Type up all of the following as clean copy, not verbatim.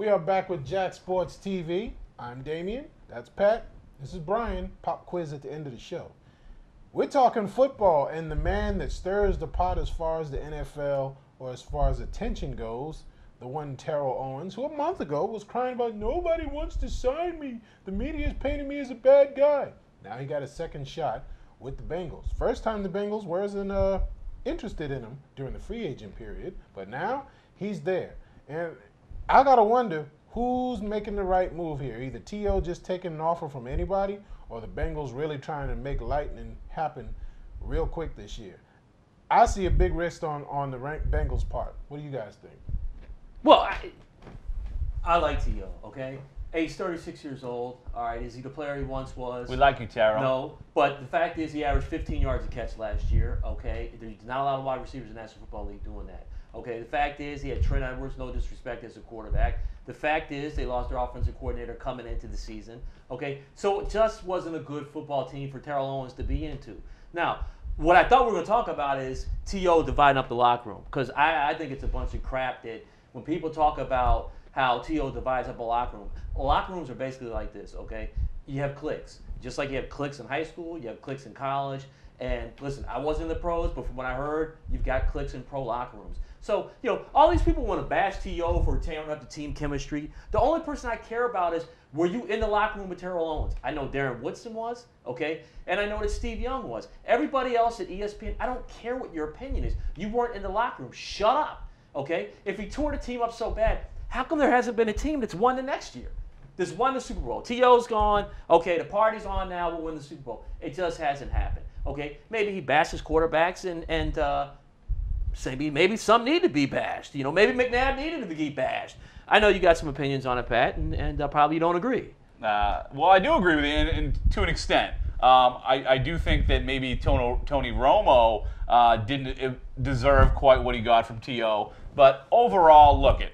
we are back with Jack Sports TV. I'm Damian. That's Pat. This is Brian. Pop quiz at the end of the show. We're talking football, and the man that stirs the pot as far as the NFL or as far as attention goes, the one Terrell Owens, who a month ago was crying about nobody wants to sign me. The media is painting me as a bad guy. Now he got a second shot with the Bengals. First time the Bengals wasn't interested in him during the free agent period, but now he's there. And I got to wonder who's making the right move here. Either T.O. just taking an offer from anybody or the Bengals really trying to make lightning happen real quick this year. I see a big risk on the Bengals part. What do you guys think? Well, I like T.O., okay? He's 36 years old. All right, is he the player he once was? We like you, Terrell. No, but the fact is he averaged 15 yards a catch last year, okay? There's not a lot of wide receivers in the National Football League doing that. Okay, the fact is he had Trent Edwards, no disrespect, as a quarterback. The fact is they lost their offensive coordinator coming into the season. Okay, so it just wasn't a good football team for Terrell Owens to be into. Now, what I thought we were going to talk about is T.O. dividing up the locker room, because I think it's a bunch of crap that when people talk about how T.O. divides up a locker room, locker rooms are basically like this, okay? You have cliques. Just like you have cliques in high school, you have cliques in college. And listen, I wasn't in the pros, but from what I heard, you've got cliques in pro locker rooms. So, you know, all these people want to bash T.O. for tearing up the team chemistry. The only person I care about is, were you in the locker room with Terrell Owens? I know Darren Woodson was, okay? And I know that Steve Young was. Everybody else at ESPN, I don't care what your opinion is. You weren't in the locker room. Shut up, okay? If he tore the team up so bad, how come there hasn't been a team that's won the next year? That's won the Super Bowl. T.O.'s gone. Okay, the party's on now. We'll win the Super Bowl. It just hasn't happened. Okay, maybe he bashes quarterbacks and maybe some need to be bashed. You know, maybe McNabb needed to be bashed. I know you got some opinions on it, Pat, and probably you don't agree. Well, I do agree with you, and to an extent. I do think that maybe Tony Romo didn't deserve quite what he got from T.O. But overall, look it.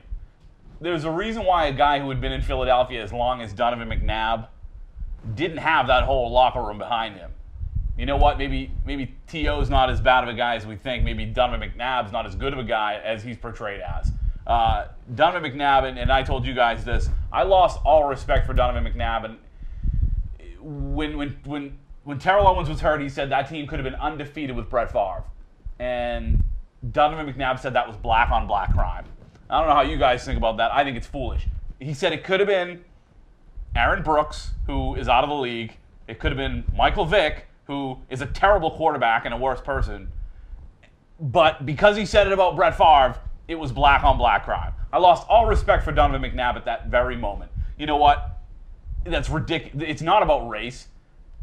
There's a reason why a guy who had been in Philadelphia as long as Donovan McNabb didn't have that whole locker room behind him. You know what? Maybe T.O.'s not as bad of a guy as we think. Maybe Donovan McNabb's not as good of a guy as he's portrayed as. Donovan McNabb, and I told you guys this, I lost all respect for Donovan McNabb. And when Terrell Owens was hurt, he said that team could have been undefeated with Brett Favre. And Donovan McNabb said that was black on black crime. I don't know how you guys think about that. I think it's foolish. He said it could have been Aaron Brooks, who is out of the league. It could have been Michael Vick, who is a terrible quarterback and a worse person. But because he said it about Brett Favre, it was black on black crime. I lost all respect for Donovan McNabb at that very moment. You know what? That's ridiculous. It's not about race.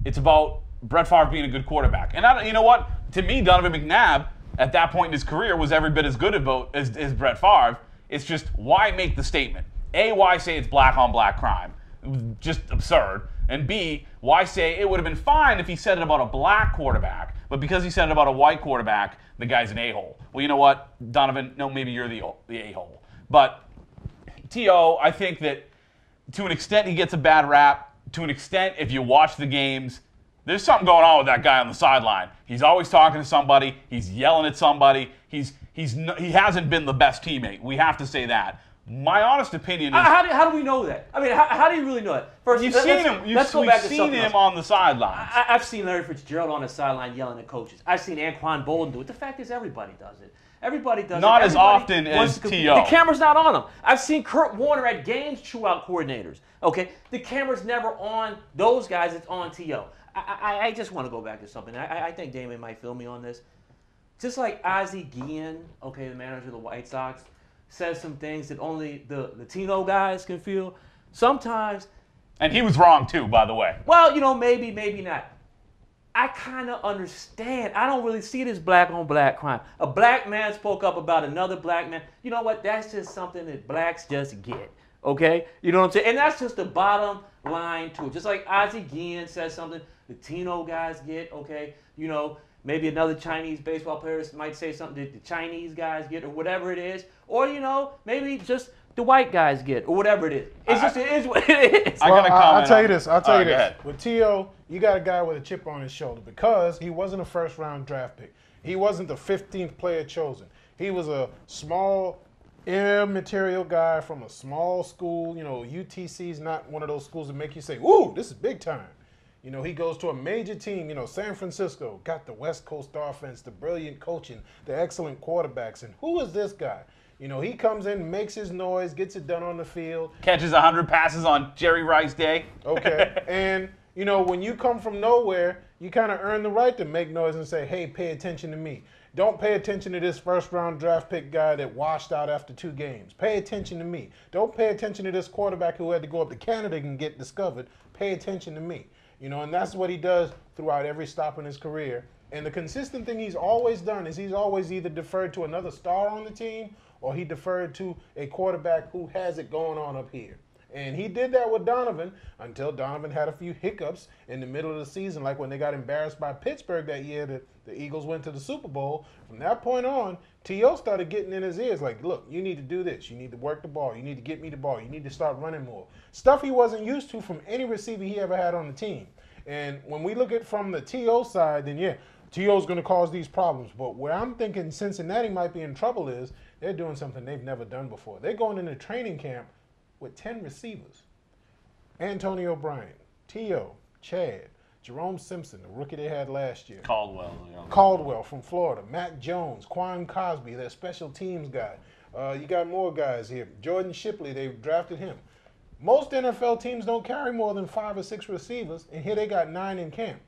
It's about Brett Favre being a good quarterback. And you know what? To me, Donovan McNabb, at that point in his career, was every bit as good as Brett Favre. It's just, why make the statement? A, why say it's black on black crime? Just absurd. And B, why say it would have been fine if he said it about a black quarterback, but because he said it about a white quarterback, the guy's an a-hole. Well, you know what, Donovan? No, maybe you're the a-hole. But T.O., I think that to an extent he gets a bad rap. To an extent, if you watch the games, there's something going on with that guy on the sideline. He's always talking to somebody. He's yelling at somebody. He hasn't been the best teammate. We have to say that. My honest opinion is... How do we know that? I mean, how do you really know that? First, you've seen him. We've seen him on the sidelines. I've seen Larry Fitzgerald on the sideline yelling at coaches. I've seen Anquan Bolden do it. The fact is, everybody does it. Everybody does it. Not as often as T.O. The camera's not on him. I've seen Kurt Warner at games chew out coordinators. Okay? The camera's never on those guys. It's on T.O. I just want to go back to something. I think Damian might feel me on this. Just like Ozzie Guillen, okay, the manager of the White Sox, says some things that only the Latino guys can feel. Sometimes... And he was wrong, too, by the way. Well, you know, maybe not. I kind of understand. I don't really see this black on black crime. A black man spoke up about another black man. You know what? That's just something that blacks just get, okay? You know what I'm saying? And that's just the bottom line to it. Just like Ozzie Guillen says something Latino guys get, okay? You know, maybe another Chinese baseball player might say something that the Chinese guys get or whatever it is. Or, you know, maybe just the white guys get or whatever it is. It is what it is. I'll tell you this. With T.O., you got a guy with a chip on his shoulder because he wasn't a first-round draft pick. He wasn't the 15th player chosen. He was a small immaterial guy from a small school. You know, UTC's not one of those schools that make you say, "Ooh, this is big time." You know, he goes to a major team. You know, San Francisco got the West Coast offense, the brilliant coaching, the excellent quarterbacks. And who is this guy? You know, he comes in, makes his noise, gets it done on the field. Catches 100 passes on Jerry Rice Day. Okay. And, you know, when you come from nowhere, you kind of earn the right to make noise and say, hey, pay attention to me. Don't pay attention to this first-round draft pick guy that washed out after 2 games. Pay attention to me. Don't pay attention to this quarterback who had to go up to Canada and get discovered. Pay attention to me. You know, and that's what he does throughout every stop in his career. And the consistent thing he's always done is he's always either deferred to another star on the team or he deferred to a quarterback who has it going on up here. And he did that with Donovan until Donovan had a few hiccups in the middle of the season, like when they got embarrassed by Pittsburgh that year that the Eagles went to the Super Bowl. From that point on, T.O. started getting in his ears like, look, you need to do this. You need to work the ball. You need to get me the ball. You need to start running more. Stuff he wasn't used to from any receiver he ever had on the team. And when we look at from the T.O. side, then yeah, T.O.'s going to cause these problems. But where I'm thinking Cincinnati might be in trouble is they're doing something they've never done before. They're going into training camp with 10 receivers. Antonio Brown, T.O., Chad, Jerome Simpson, the rookie they had last year. Caldwell. Yeah. Caldwell from Florida. Matt Jones, Quan Cosby, their special teams guy. You got more guys here. Jordan Shipley, they've drafted him. Most NFL teams don't carry more than 5 or 6 receivers, and here they got 9 in camp.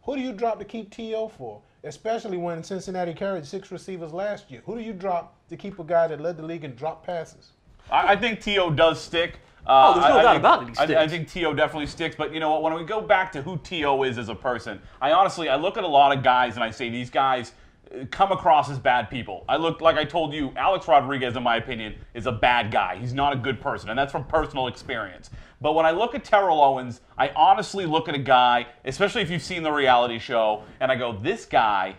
Who do you drop to keep T.O. for? Especially when Cincinnati carried 6 receivers last year. Who do you drop to keep a guy that led the league in drop passes? I think T.O. does stick. There's no doubt about it. He sticks. I think T.O. definitely sticks. But you know what? When we go back to who T.O. is as a person, I look at a lot of guys and I say these guys come across as bad people. Like I told you, Alex Rodriguez, in my opinion, is a bad guy. He's not a good person, and that's from personal experience. But when I look at Terrell Owens, I honestly look at a guy, especially if you've seen the reality show, and I go, this guy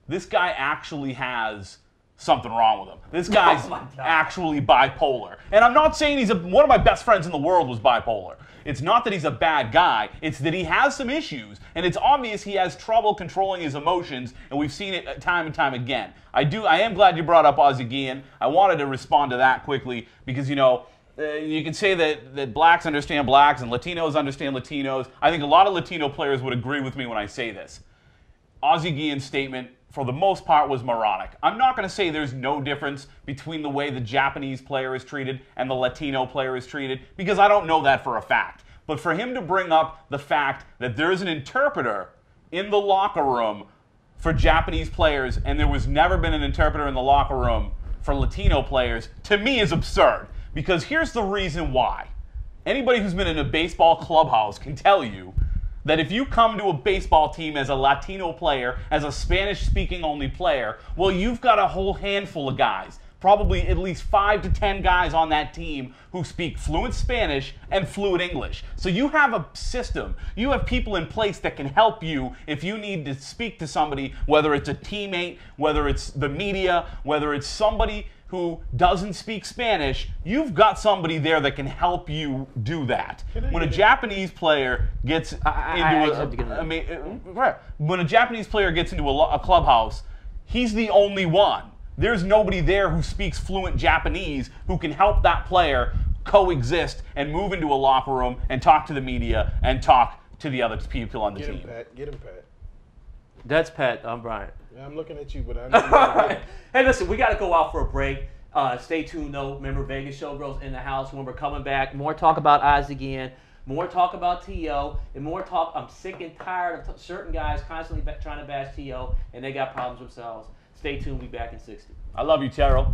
actually has something wrong with him. This guy's actually bipolar. And I'm not saying one of my best friends in the world was bipolar. It's not that he's a bad guy. It's that he has some issues. And it's obvious he has trouble controlling his emotions, and we've seen it time and time again. I am glad you brought up Ozzie Guillen. I wanted to respond to that quickly because, you know, you can say that blacks understand blacks and Latinos understand Latinos. I think a lot of Latino players would agree with me when I say this. Ozzie Guillen's statement, for the most part, was moronic. I'm not going to say there's no difference between the way the Japanese player is treated and the Latino player is treated, because I don't know that for a fact. But for him to bring up the fact that there's an interpreter in the locker room for Japanese players and there was never been an interpreter in the locker room for Latino players, to me is absurd. Because here's the reason why. Anybody who's been in a baseball clubhouse can tell you that if you come to a baseball team as a Latino player, as a Spanish-speaking only player, well, you've got a whole handful of guys, probably at least 5 to 10 guys on that team who speak fluent Spanish and fluent English. So you have a system. You have people in place that can help you if you need to speak to somebody, whether it's a teammate, whether it's the media, whether it's somebody who doesn't speak Spanish. You've got somebody there that can help you do that. When a Japanese player gets when a Japanese player gets into a clubhouse, he's the only one. There's nobody there who speaks fluent Japanese who can help that player coexist and move into a locker room and talk to the media and talk to the other people on the team. Get him, Pat. That's Pat. I'm Brian. Yeah, I'm looking at you, but I know. Right. Hey, listen, we got to go out for a break. Stay tuned, though. Remember, Vegas Showgirls in the house. When we're coming back, more talk about Ozzie Guillen, more talk about T.O., and more talk. I'm sick and tired of certain guys constantly trying to bash T.O., and they got problems themselves. Stay tuned. We'll be back in 60. I love you, Terrell.